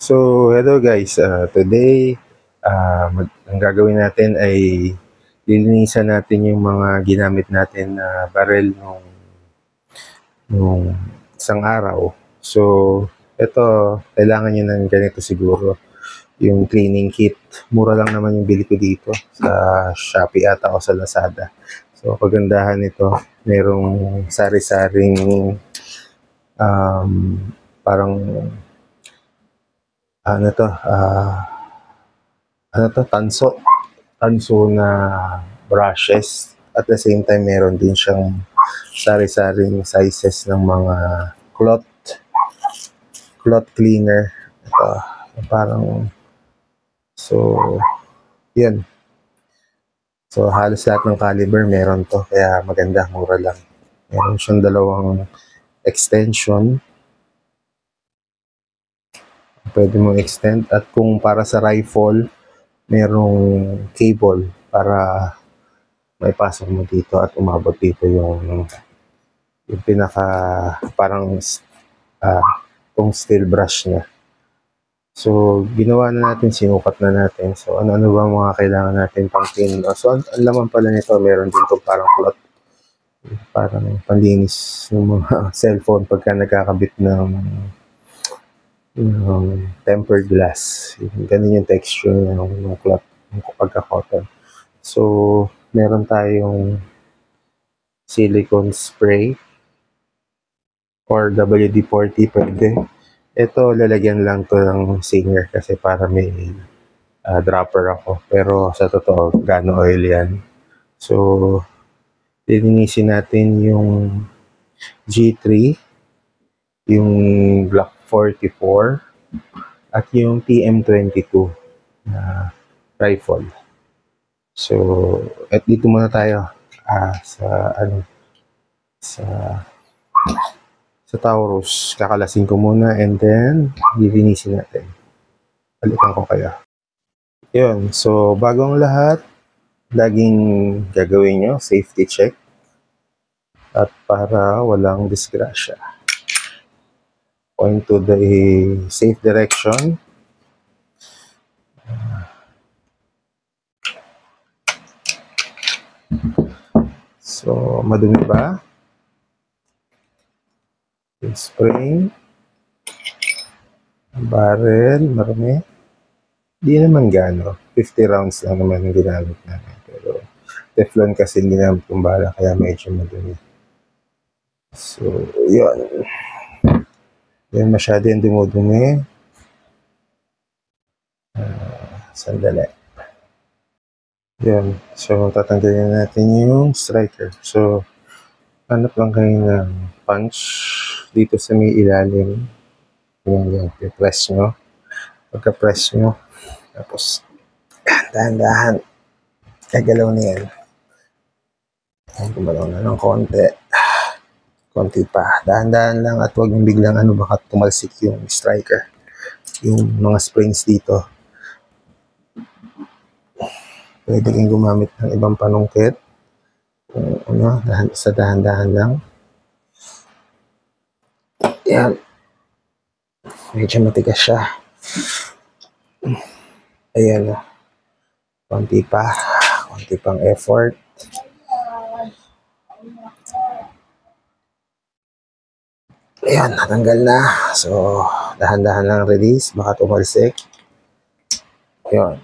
So, hello guys. Today, ang gagawin natin ay lilinisan natin yung mga ginamit natin na barrel nung isang araw. So, ito, kailangan nyo ng ganito siguro. Yung cleaning kit. Mura lang naman yung bili ko dito sa Shopee ata o sa Lazada. So, kagandahan nito, merong sari-saring um, parang ano to, tanso na brushes. At the same time, meron din siyang sari-saring sizes ng mga cloth cloth cleaner. Ito, parang, so, yun. So, halos lahat ng caliber meron to. Kaya maganda, mura lang. Meron siyang dalawang extension. Pwede mong extend. At kung para sa rifle, merong cable para may pasok mo dito at umabot dito yung pinaka parang tong steel brush niya. So, ginawa na natin, sinukat na natin. So, ano-ano ba mga kailangan natin pang clean? So, ang laman pala nito, meron din itong parang cloth, parang panlinis ng mga cellphone pagka nagkakabit ng tempered glass. Ganun yung texture ng cloth, ng pagka-cotton. So, meron tayong silicone spray or WD-40 pwede. Ito, lalagyan lang to ng singer kasi para may dropper ako. Pero sa totoo, gano oil yan. So, lilinisin natin yung G3, yung Glock 44, at yung TM22 na rifle. So, at dito muna tayo sa Taurus. Kakalasin ko muna and then lilinisin natin. Balikan ko kaya. Yun. So, bago ang lahat, laging gagawin nyo, safety check. At para walang disgrasya. Point to the safe direction. So, madumi ba? Yung spring. Barrel, marami. Di naman gano. 50 rounds lang naman yung ginamit namin. Pero Teflon kasi ginamit kong bala, kaya medyo madumi. So, yun. Yan, masyado yung dumudumi. Sandali. Yan. So, tatanggalin natin yung striker. So, hanap lang kayo ng punch dito sa may ilalim. Yan. I-press nyo. Pagka-press nyo, tapos, dahan-dahan. Kagalaw na yan. Gumalaw na ng konti. Konti pa. Dahan-dahan lang at huwag yung biglang baka tumalsik yung striker. Yung mga springs dito. Pwede kang gumamit ng ibang panungkit. Sa dahan-dahan lang. Yan. Medyo matigas siya. Ayan. Konti pa. Konti pang effort. Ayan, natanggal na. So, dahan-dahan lang release. Baka tumalsik. Ayan.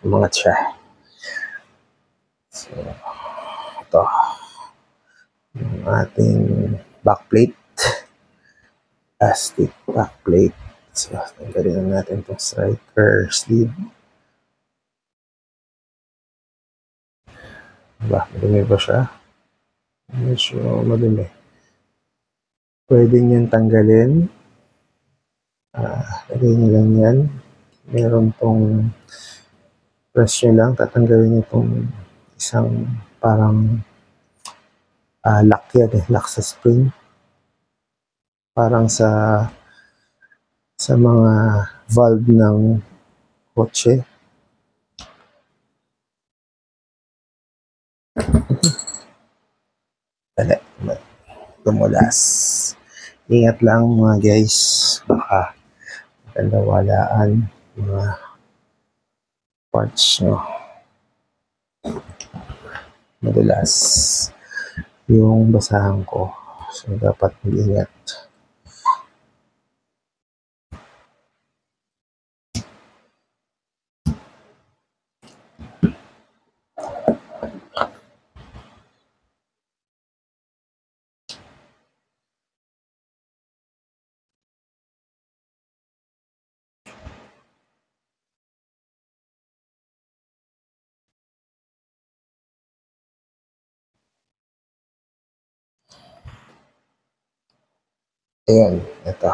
Umangat siya. So, ito. Yung ating backplate. Plastic backplate. So, tanggalin na natin itong striker sleeve. Madumi ba siya? Medyo madumi. Pwede niyang tanggalin. Lagay niyo lang yan. Meron tong press nyo lang. Tatanggalin niyo itong isang parang lock yan lock sa spring. Parang sa mga valve ng kotse. Dali. Tumulas. Ingat lang mga guys. Baka nawalaan mga parts nyo. Madulas yung basahan ko. So, dapat mag-ingat. Ayan, ito.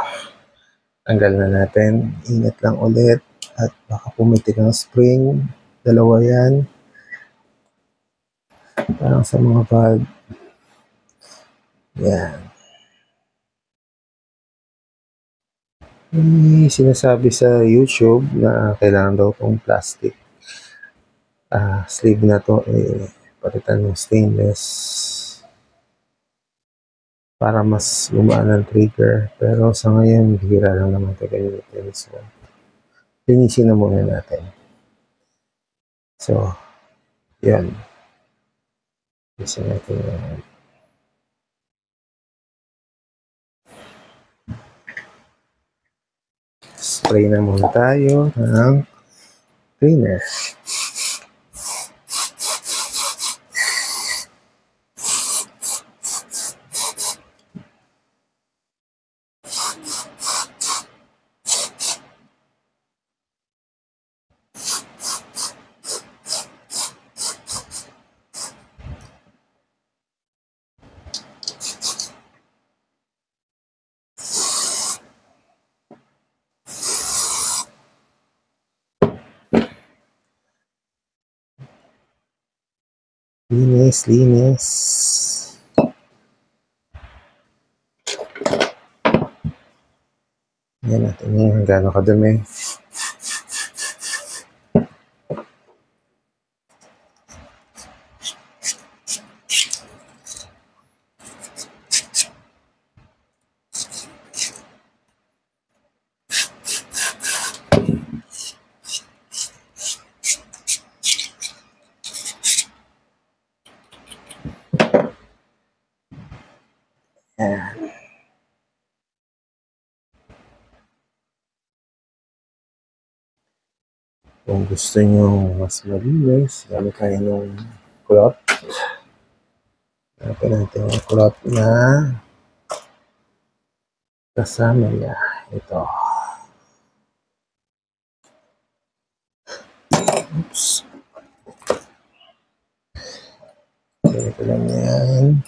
Tanggal na natin. Ingat lang ulit. At baka pumitik ang spring. Dalawa yan. Parang sa mga valve. Yan. May sinasabi sa YouTube na kailangan daw itong plastic sleeve na to palitan ng stainless para mas gumaan ang trigger. Pero sa ngayon, bihira lang naman ito gamitin. So, linisin na muna natin. So, yan. Linisin natin yan. Spray na muna tayo ng cleaner. Linis. Yan natin yung gano'ng kadumi. Yan. Kung gusto nyo mas malinis, gamit tayo ng cloth. Napin natin yung cloth na kasama niya. Ito. Oops. Ganito lang yan.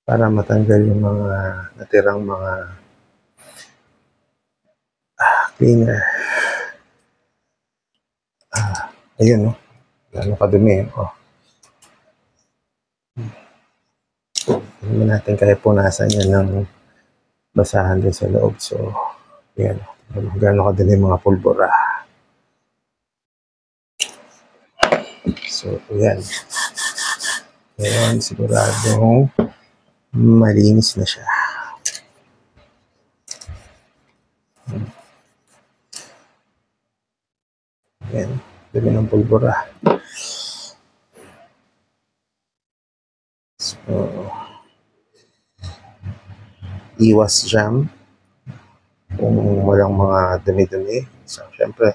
Para matanggal yung mga natirang mga cleaner. Ayun, no? Gano'ng kadumi. Hindi natin kaya punasan yan ng basahan din sa loob. So, yan. Gano'ng kadumi mga pulbura. So, yan. Ayan, siguradong malinis na siya. Ayan, dumi ng pulbura. So, iwas jam kung walang mga dumi-dumi. So, syempre,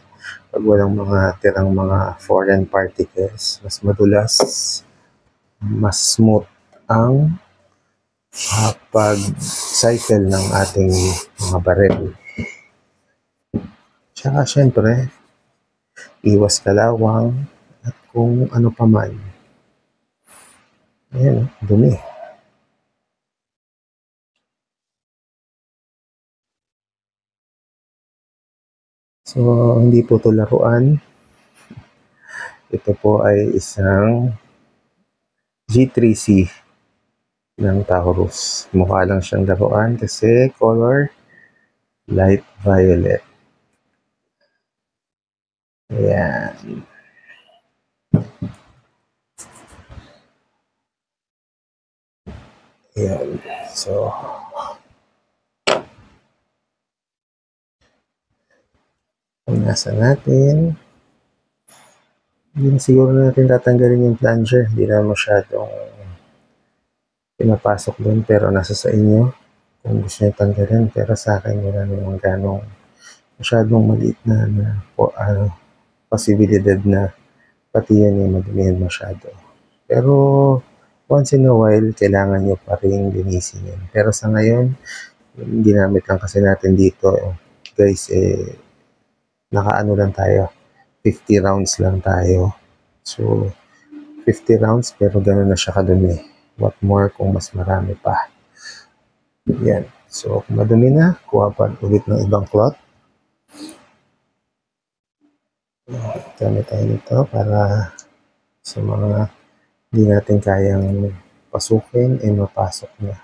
pag walang mga tirang mga foreign particles, mas madulas, mas smooth ang pag-cycle ng ating mga baril. Tsaka syempre, iwas kalawang at kung ano pa man. Ayan, dumi. So, hindi po ito laruan. Ito po ay isang G3C ng Taurus. Mukha lang siyang laruan kasi color light violet. Ayan. Ayan. So, punasan natin. Hindi na siguro natin tatanggalin yung plunger. Hindi na masyadong pinapasok dun, pero nasa sa inyo kung gusto nyo tanggalin. Pero sa akin, wala namang ganong masyadong maliit na posibilidad na pati yan yung madumihan masyado. Pero once in a while, kailangan nyo pa rin linisin yan. Pero sa ngayon, ginamit lang kasi natin dito, guys, nakaano lang tayo, 50 rounds lang tayo. So, 50 rounds pero gano'n na siya kadumi. What more kung mas marami pa. Yan. So, kung madumi na, kuha pa ulit ng ibang cloth. Gamit tayo nito para sa mga hindi natin kayang pasukin, mapasok na.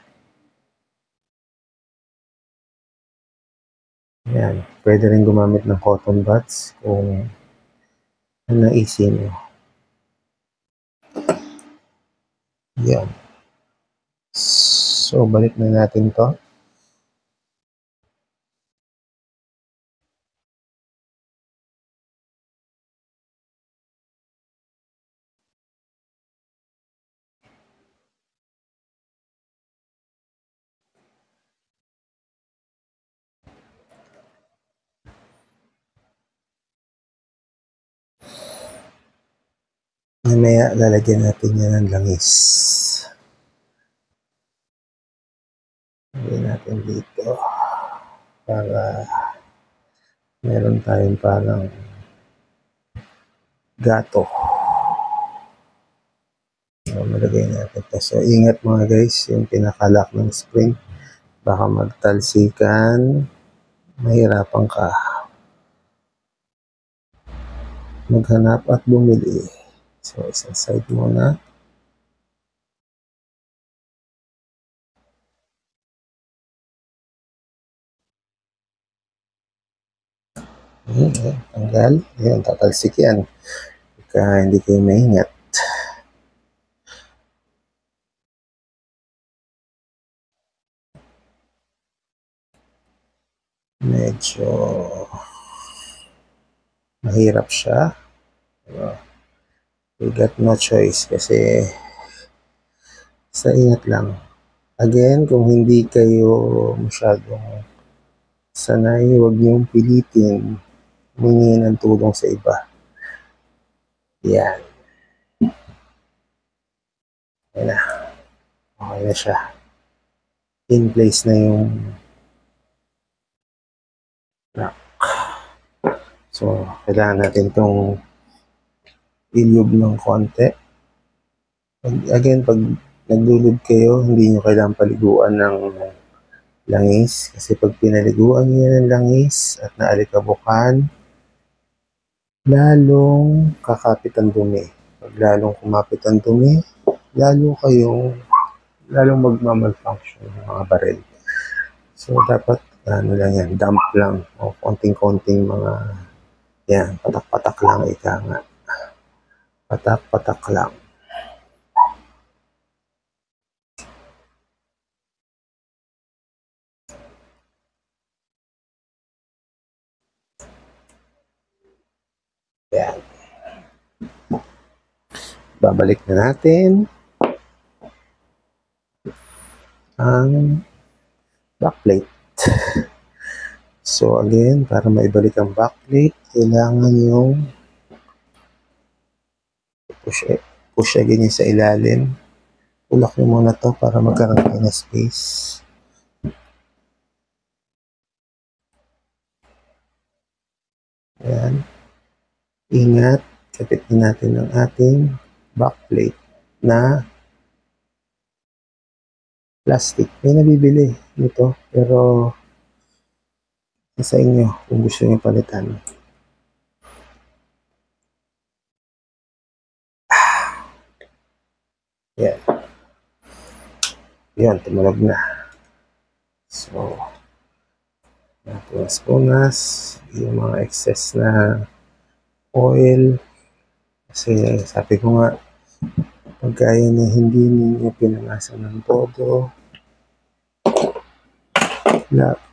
Yan. Pwede rin gumamit ng cotton buds kung naisin nyo. Yan. So, balik na natin to. Mamaya, lalagyan natin yan ng langis. Lagyan natin dito para meron tayong parang gato. So, malagay natin ito. So, ingat mga guys, yung pinakalock ng spring. Baka magtalsikan, mahirapan ka maghanap at bumili. So, isang side muna. Tanggal. Ayan, tatalsik yan. Kaya hindi kayo maingat. Medyo mahirap siya. We got no choice kasi sa ingat lang. Again, kung hindi kayo masyadong sanay, huwag niyong pilitin humingi ng tulong sa iba. Yan. Ayan na. Okay na siya. In place na yung lock. So, kailangan natin itong ilub ng konti. Again, pag naglulub kayo, hindi nyo kailangan paliguan ng langis. Kasi pag pinaliguan nyo ng langis at naalikabukan, lalong kakapit ang dumi. Pag lalong kumapit ang dumi, lalong magmamalfunction ng mga baril. So, dapat, lang yan, damp lang, o konting-konting mga, yan, patak-patak lang, ika nga. Patak-patak lang. Yan. Babalik na natin ang backplate. So again, para maibalik ang backplate, kailangan yung push again yung sa ilalim. Ulak nyo muna to para magkaroon kayo ng space. Ayan. Ingat, kapit na natin ang ating backplate na plastic. May nabibili nito, pero sa inyo kung gusto nyo palitan. Yan. Yan, tumunog na. So, napunas-punas yung mga excess na oil. Kasi sabi ko nga, pagkaya na hindi ninyo pinanasan ng todo,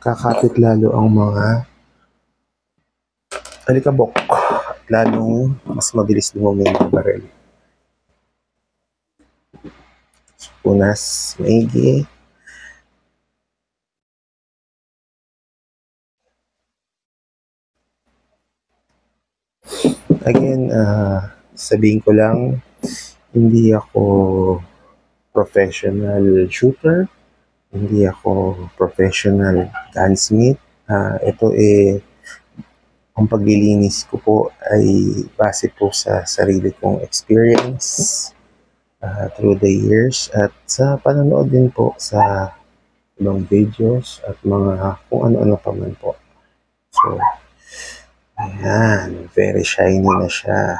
kakapit lalo ang mga alikabok. Lalong mas mabilis dumumi ng baril. Punas, maigi. Again, sabihin ko lang, hindi ako professional shooter, hindi ako professional gunsmith. Ito ang paglilinis ko po ay base po sa sarili kong experience through the years at sa panonood din po sa ibang videos at mga kung ano-ano pa man po. So, ayan, very shiny na siya.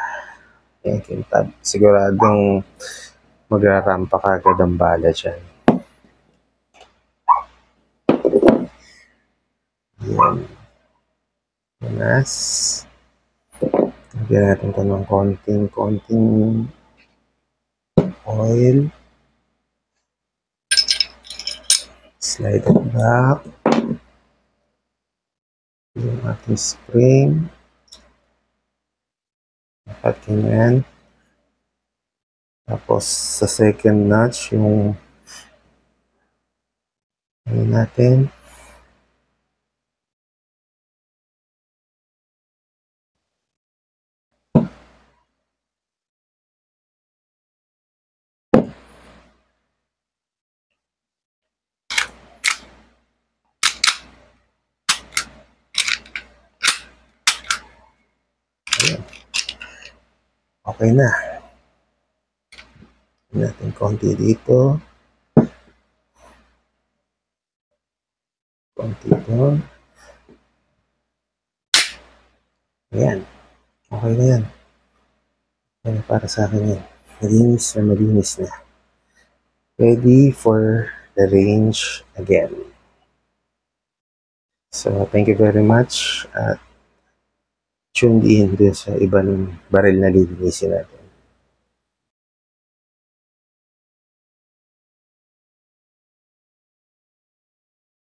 Ayan, kintab. Siguradong magrarampa ka agad ang bala dyan. Ayan. Manas. Lagyan natin ito ng konting oil. Slide it back. Yung ating spring. Dapat ganyan. Tapos sa second notch, yung ano natin. Ayan. Okay na. Natin konti dito. Konti doon. Ayan. Okay na yan. Ayan, para sa akin yan. Malinis na. Ready for the range again. So, thank you very much. At tune in din sa iba ng baril na lilinisin natin.